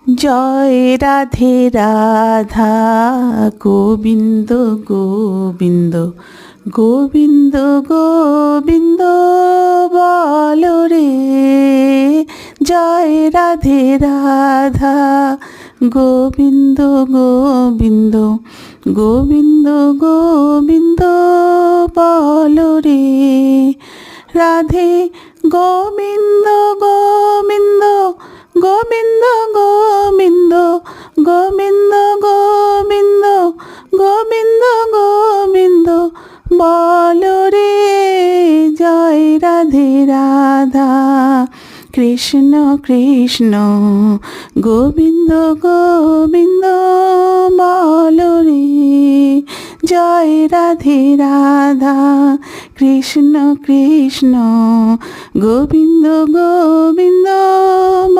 জয় রাধে রাধা, গোবিন্দ গোবিন্দ গোবিন্দ গোবিন্দ বলো রে। জয় রাধে রাধা, গোবিন্দ গোবিন্দ গোবিন্দ গোবিন্দ বলো রে। রাধে গোবিন্দ গোবিন্দ গোবিন্দ গোবিন্দ গোবিন্দ গোবিন্দ গোবিন্দ গোবিন্দ বলো রে। জয় রাধে রাধা, কৃষ্ণ কৃষ্ণ গোবিন্দ গোবিন্দ বলো রে। জয় রাধে রাধা, কৃষ্ণ কৃষ্ণ গোবিন্দ গোবিন্দ।